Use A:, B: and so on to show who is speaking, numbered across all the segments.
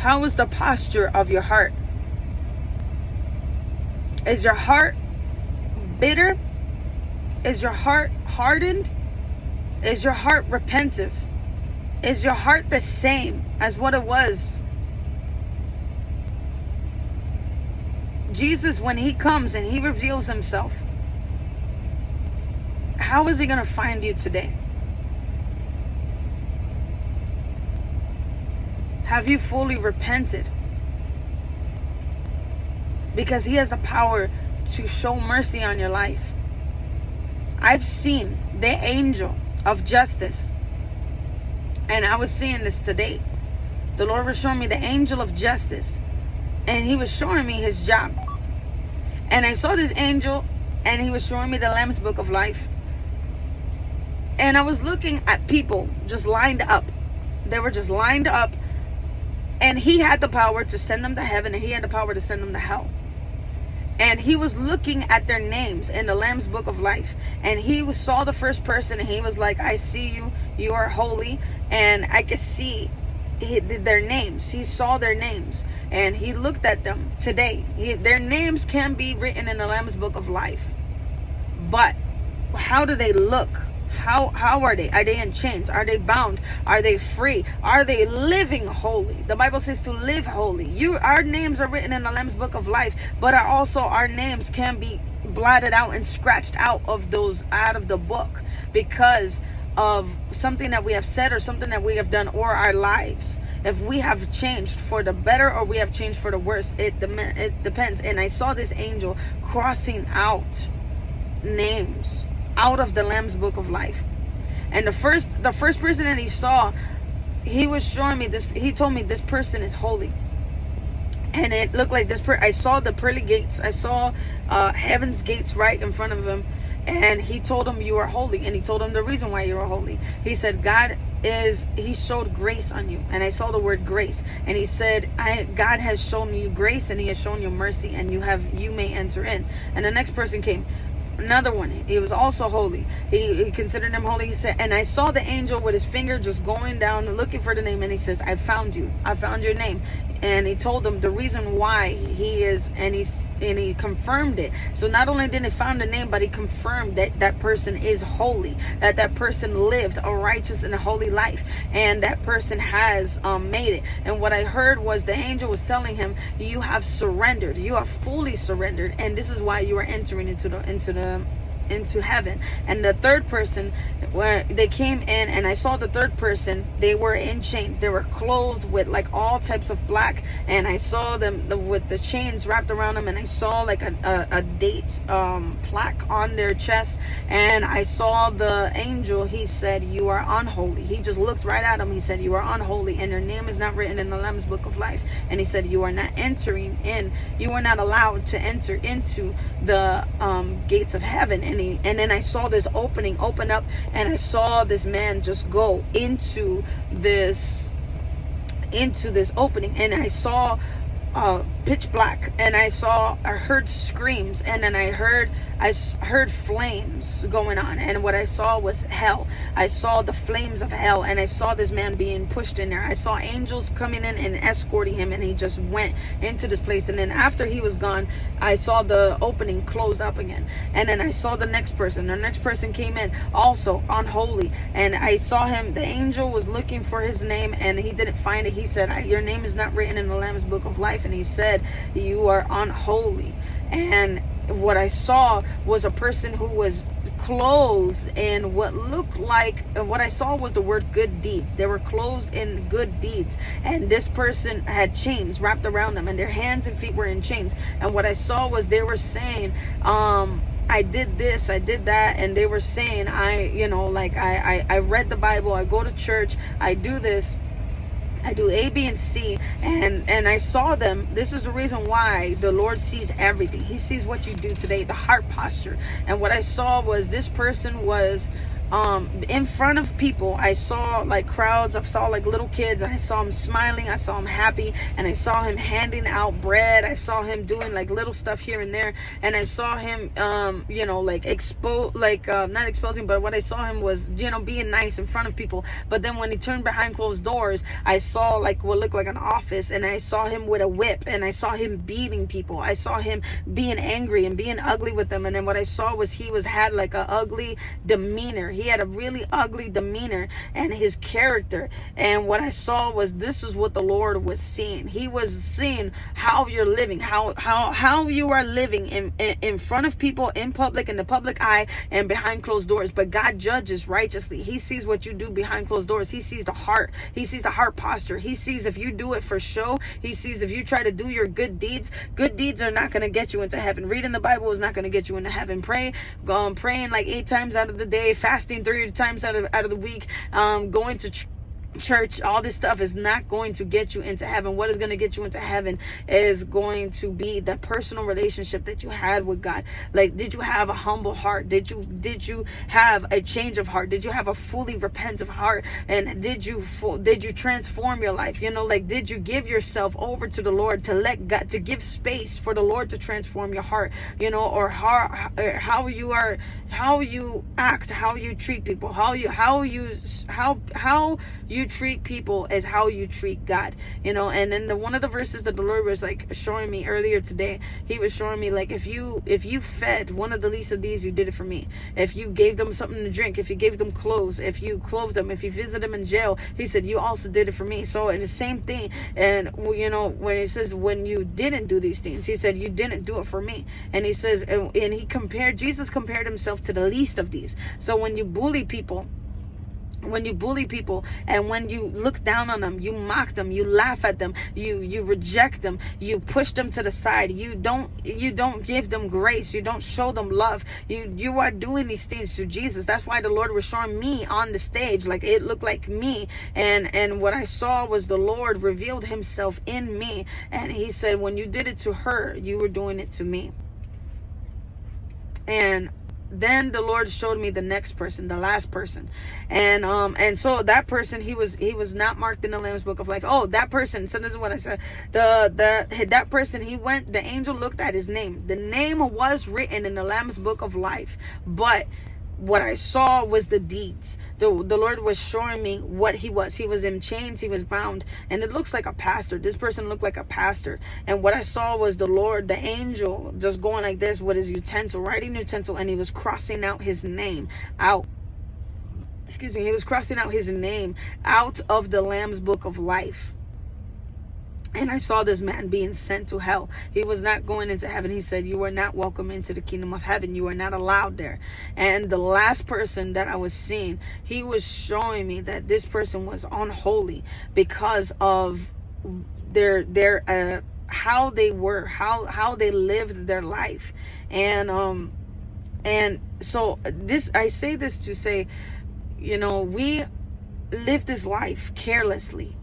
A: How is the posture of your heart? Is your heart bitter? Is your heart hardened? Is your heart repentive? Is your heart the same as what it was? Jesus, when he comes and he reveals himself, how is he going to find you today? Have you fully repented? Because he has the power to show mercy on your life. I've seen the angel of justice, and I was seeing this today. The Lord was showing me the angel of justice, and he was showing me his job. And I saw this angel, and he was showing me the Lamb's Book of Life. And I was looking at people just lined up. They were just lined up, and he had the power to send them to heaven, and he had the power to send them to hell. And he was looking at their names in the Lamb's Book of Life, and he saw the first person, and he was like, I see you, you are holy. And I could see their names. He saw their names, and he looked at them today. Their names can be written in the Lamb's Book of Life, but how do they look? How are they? Are they in chains? Are they bound? Are they free? Are they living holy? The Bible says to live holy. Our names are written in the Lamb's Book of Life, but our names can be blotted out and scratched out of the book because of something that we have said or something that we have done, or our lives. If we have changed for the better or we have changed for the worse, it depends. And I saw this angel crossing out names out of the Lamb's Book of Life. And the first person that he saw, he was showing me this. He told me this person is holy, and it looked like this. I saw the pearly gates. I saw heaven's gates right in front of him, and he told him, you are holy. And he told him the reason why you are holy. He said, he showed grace on you. And I saw the word grace, and he said, God has shown you grace, and he has shown you mercy, and you may enter in. And the next person came, another one. He was also holy. He considered him holy. He said, and I saw the angel with his finger just going down looking for the name, and he says, I found you. I found your name. And he told him the reason why he is, and he confirmed it. So not only did he find the name, but he confirmed that that person is holy, that person lived a righteous and a holy life, and that person has made it. And what I heard was the angel was telling him, you have surrendered, you are fully surrendered, and this is why you are entering into heaven. And the third person, when they came in, and I saw the third person, they were in chains. They were clothed with like all types of black, and I saw them with the chains wrapped around them, and I saw like a date plaque on their chest. And I saw the angel. He said, you are unholy. He just looked right at him. He said, you are unholy, and your name is not written in the Lamb's Book of Life. And he said, you are not entering in, you are not allowed to enter into the gates of heaven. And then I saw this open up, and I saw this man just go into this opening, and I saw pitch black, and I heard screams, and then I heard flames going on, and what I saw was hell. I saw the flames of hell, and I saw this man being pushed in there. I saw angels coming in and escorting him, and he just went into this place. And then after he was gone, I saw the opening close up again, and then I saw the next person came in, also unholy, and I saw him. The angel was looking for his name, and he didn't find it. He said, your name is not written in the Lamb's Book of Life. And he said, you are unholy. And what I saw was a person who was clothed in what looked like, what I saw was the word good deeds. They were clothed in good deeds, and this person had chains wrapped around them, and their hands and feet were in chains. And what I saw was they were saying, I did this, I did that, and they were saying, I read the Bible, I go to church, I do this, I do A, B, and C, and I saw them. This is the reason why the Lord sees everything. He sees what you do today, the heart posture. And what I saw was this person was in front of people. I saw like crowds, I saw like little kids, and I saw him smiling, I saw him happy, and I saw him handing out bread. I saw him doing like little stuff here and there, and I saw him like not exposing, but what I saw him was being nice in front of people. But then when he turned behind closed doors, I saw like what looked like an office, and I saw him with a whip, and I saw him beating people. I saw him being angry and being ugly with them. And then what I saw was he had like a ugly demeanor. He had a really ugly demeanor and his character. And what I saw was, this is what the Lord was seeing. He was seeing how you're living, how you are living in front of people, in public, in the public eye, and behind closed doors. But God judges righteously. He sees what you do behind closed doors. He sees the heart. He sees the heart posture. He sees if you do it for show. He sees if you try to do your good deeds. Good deeds are not going to get you into heaven. Reading the Bible is not going to get you into heaven. Praying like 8 times out of the day, fasting 3 times out of the week, going to church, all this stuff is not going to get you into heaven. What is going to get you into heaven is going to be the personal relationship that you had with God. Like, did you have a humble heart? Did you have a change of heart? Did you have a fully repentant heart? And did you transform your life? Did you give yourself over to the Lord, to let God, to give space for the Lord to transform your heart? Or how you act, how you treat people, how you treat people is how you treat God. And then one of the verses that the Lord was like showing me earlier today, he was showing me like, if you fed one of the least of these, you did it for me. If you gave them something to drink, if you gave them clothes, if you clothed them, if you visited them in jail, he said, you also did it for me. So it's the same thing. And when he says, when you didn't do these things, he said, you didn't do it for me. And he says, and Jesus compared himself to the least of these. So when you bully people, and when you look down on them, you mock them, you laugh at them, you reject them, you push them to the side, you don't give them grace, you don't show them love, you are doing these things to Jesus. That's why the Lord was showing me on the stage, like it looked like me, and what I saw was the Lord revealed himself in me, and he said, when you did it to her, you were doing it to me. And then the Lord showed me the next person, the last person, and so that person, he was not marked in the Lamb's Book of Life. Oh, that person. So this is what I said. That person, the angel looked at his name. The name was written in the Lamb's Book of Life, but what I saw was the deeds. The Lord was showing me what he was. He was in chains. He was bound. And it looks like a pastor. This person looked like a pastor. And what I saw was the Lord, the angel, just going like this with his writing utensil, and he was crossing out his name out. He was crossing out his name out of the Lamb's Book of Life. And I saw this man being sent to hell. He was not going into heaven. He said, you are not welcome into the kingdom of heaven. You are not allowed there. And the last person that I was seeing, he was showing me that this person was unholy because of their how they were, how they lived their life. And so I say this to say, we live this life carelessly.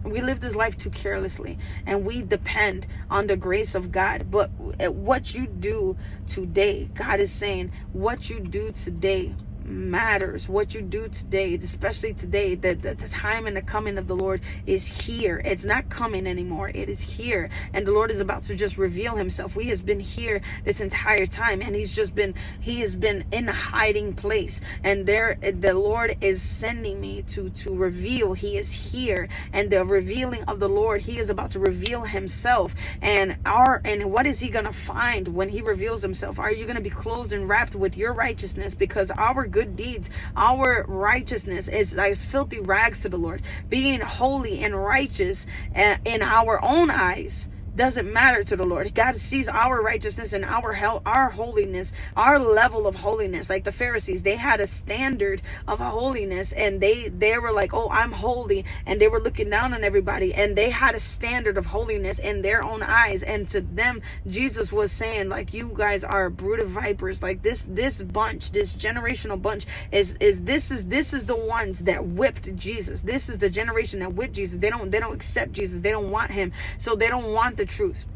A: We live this life too carelessly, and we depend on the grace of God. But what you do today, God is saying, what you do today matters. What you do today, especially today, the time and the coming of the Lord is here. It's not coming anymore. It is here, and the Lord is about to just reveal himself. He has been here this entire time, and he has been in a hiding place, and the Lord is sending me to reveal. He is here, and the revealing of the Lord, he is about to reveal himself. And what is he gonna find when he reveals himself? Are you gonna be clothed and wrapped with your righteousness? Because our good deeds, our righteousness is as filthy rags to the Lord. Being holy and righteous in our own eyes doesn't matter to the Lord. God sees our righteousness and our holiness, our level of holiness. Like the Pharisees, they had a standard of holiness, and they were like, oh, I'm holy, and they were looking down on everybody, and they had a standard of holiness in their own eyes. And to them, Jesus was saying, like, you guys are a brood of vipers. Like this bunch, this generational bunch is the ones that whipped Jesus. This is the generation that whipped Jesus. They don't accept Jesus. They don't want him. So they don't want the truth.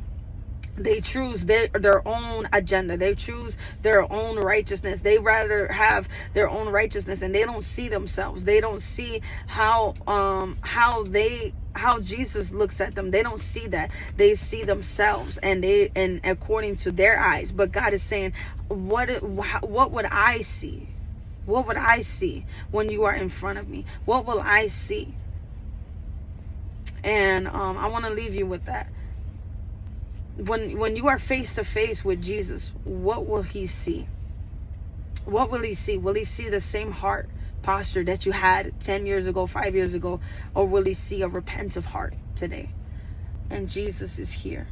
A: They choose their own agenda. They choose their own righteousness. They rather have their own righteousness, and they don't see themselves. They don't see how Jesus looks at them. They don't see that. They see themselves, and according to their eyes. But God is saying, what would I see? What would I see when you are in front of me? What will I see? And I want to leave you with that. When you are face to face with Jesus, what will he see? What will he see? Will he see the same heart posture that you had 10 years ago, 5 years ago? Or will he see a repentant heart today? And Jesus is here.